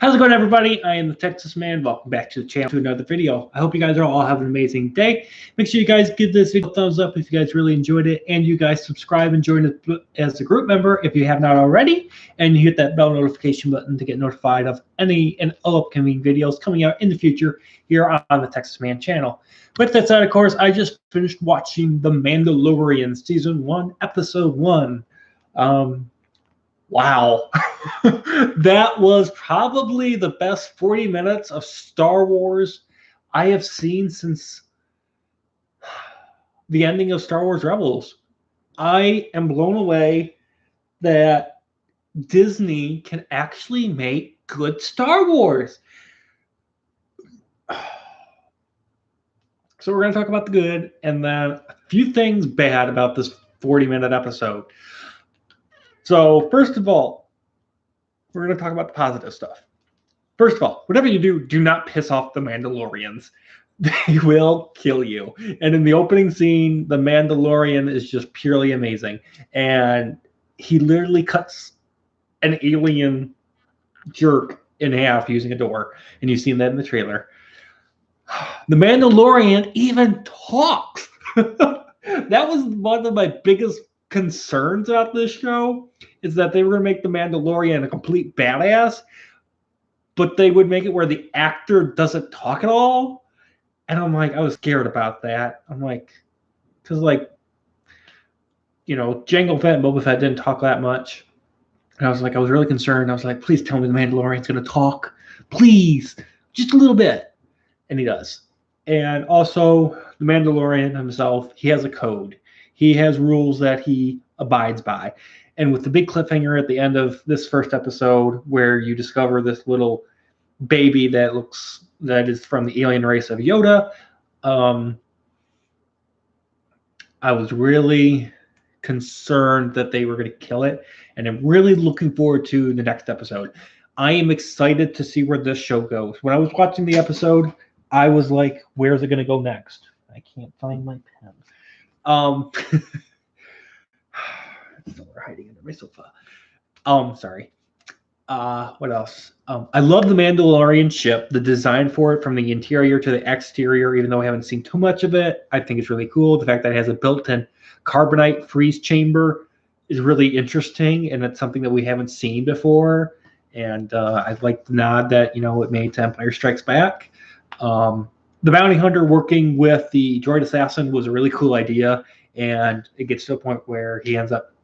How's it going, everybody? I am the Texas Man. Welcome back to the channel to another video. I hope you guys are all having an amazing day. Make sure you guys give this video a thumbs up if you guys really enjoyed it, and you guys subscribe and join as a group member if you have not already, and you hit that bell notification button to get notified of any and all upcoming videos coming out in the future here on the Texas Man channel. With that said, of course, I just finished watching The Mandalorian Season 1, Episode 1. Wow. That was probably the best 40 minutes of Star Wars I have seen since the ending of Star Wars Rebels. I am blown away that Disney can actually make good Star Wars. So we're going to talk about the good and then a few things bad about this 40-minute episode. So first of all, we're going to talk about the positive stuff. First of all, whatever you do, do not piss off the Mandalorians. They will kill you. And in the opening scene, the Mandalorian is just purely amazing. And he literally cuts an alien jerk in half using a door. And you've seen that in the trailer. The Mandalorian even talks. That was one of my biggest concerns about this show, is that they were going to make the Mandalorian a complete badass, but they would make it where the actor doesn't talk at all. And I'm like, I was scared about that. I'm like, because Jango Fett and Boba Fett didn't talk that much. And I was really concerned. I was like, please tell me the Mandalorian's going to talk. Please, just a little bit. And he does. And also, the Mandalorian himself, he has a code. He has rules that he abides by. And with the big cliffhanger at the end of this first episode, where you discover this little baby that is from the alien race of Yoda, I was really concerned that they were going to kill it. And I'm really looking forward to the next episode. I am excited to see where this show goes. When I was watching the episode, I was like, where's it going to go next? I can't find my pen. Somewhere hiding under my sofa. Sorry. What else? I love the Mandalorian ship. The design for it, from the interior to the exterior, even though I haven't seen too much of it, I think it's really cool. The fact that it has a built-in carbonite freeze chamber is really interesting, and it's something that we haven't seen before. And I'd like the nod that it made to Empire Strikes Back. The bounty hunter working with the droid assassin was a really cool idea, and it gets to a point where he ends up,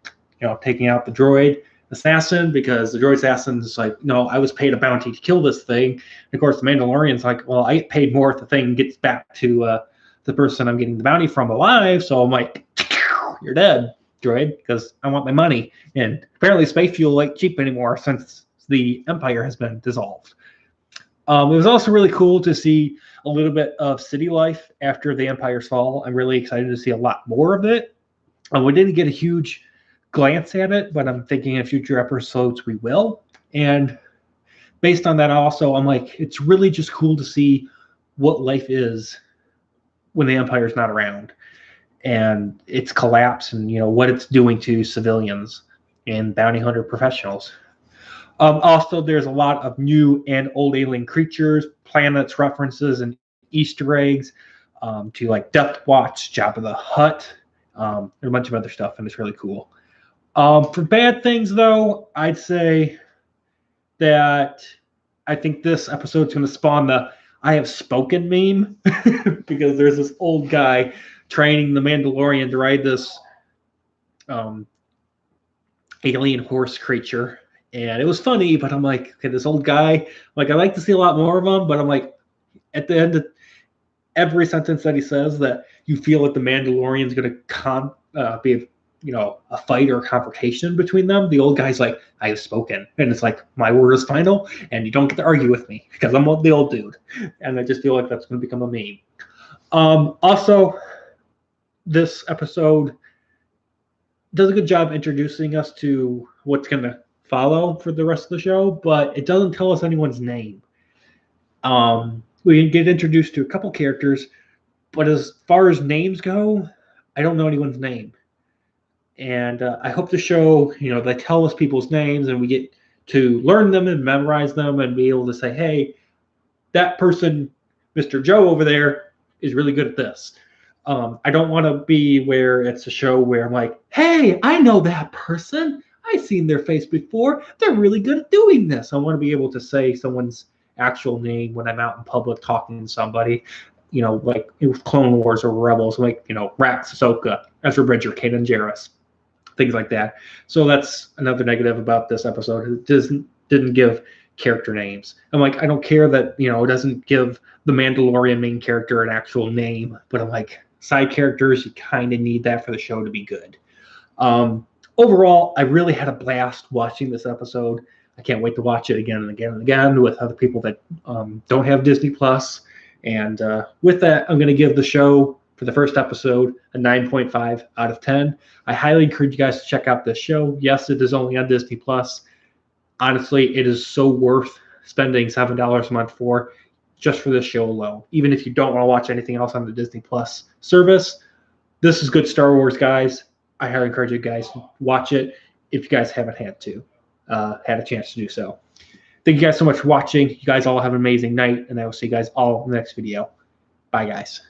taking out the droid assassin, because the droid assassin is like, no, I was paid a bounty to kill this thing. And of course, the Mandalorian's like, well, I get paid more if the thing gets back to the person I'm getting the bounty from alive. So I'm like, you're dead, droid, because I want my money. And apparently space fuel ain't cheap anymore since the Empire has been dissolved. It was also really cool to see a little bit of city life after the Empire's fall. I'm really excited to see a lot more of it. We didn't get a huge glance at it, but I'm thinking in future episodes we will. And based on that also, I'm like, it's really just cool to see what life is when the Empire's not around, and its collapse, and what it's doing to civilians and bounty hunter professionals. Also, there's a lot of new and old alien creatures, planets, references, and Easter eggs to like Death Watch, Jabba the Hutt, and a bunch of other stuff, and it's really cool. For bad things, though, I'd say that I think this episode's going to spawn the "I have spoken" meme, because there's this old guy training the Mandalorian to ride this alien horse creature. And it was funny, but I'm like, okay, this old guy, like, I like to see a lot more of him, but I'm like, at the end of every sentence that he says, that you feel like the Mandalorian's going to be, a fight or a confrontation between them. The old guy's like, I have spoken. And it's like, my word is final, and you don't get to argue with me, because I'm the old dude. And I just feel like that's going to become a meme. Also, this episode does a good job introducing us to what's going to follow for the rest of the show, but it doesn't tell us anyone's name. We get introduced to a couple characters, but as far as names go, I don't know anyone's name. And I hope the show, they tell us people's names, and we get to learn them and memorize them and be able to say, hey, that person, Mr. Joe over there, is really good at this. I don't want to be where it's a show where I'm like, hey, I know that person. I've seen their face before. They're really good at doing this. I want to be able to say someone's actual name when I'm out in public talking to somebody, like with Clone Wars or Rebels, like, Rax, Ahsoka, Ezra Bridger, Kanan Jarrus, things like that. So that's another negative about this episode. It didn't give character names. I'm like, I don't care that, it doesn't give the Mandalorian main character an actual name, but I'm like, side characters, you kind of need that for the show to be good. Overall, I really had a blast watching this episode. I can't wait to watch it again and again and again with other people that don't have Disney Plus. And with that, I'm going to give the show for the first episode a 9.5 out of 10. I highly encourage you guys to check out this show. Yes, it is only on Disney Plus. Honestly, it is so worth spending $7 a month for just for this show alone. Even if you don't want to watch anything else on the Disney Plus service, this is good Star Wars, guys. I highly encourage you guys to watch it if you guys haven't had a chance to do so. Thank you guys so much for watching. You guys all have an amazing night, and I will see you guys all in the next video. Bye, guys.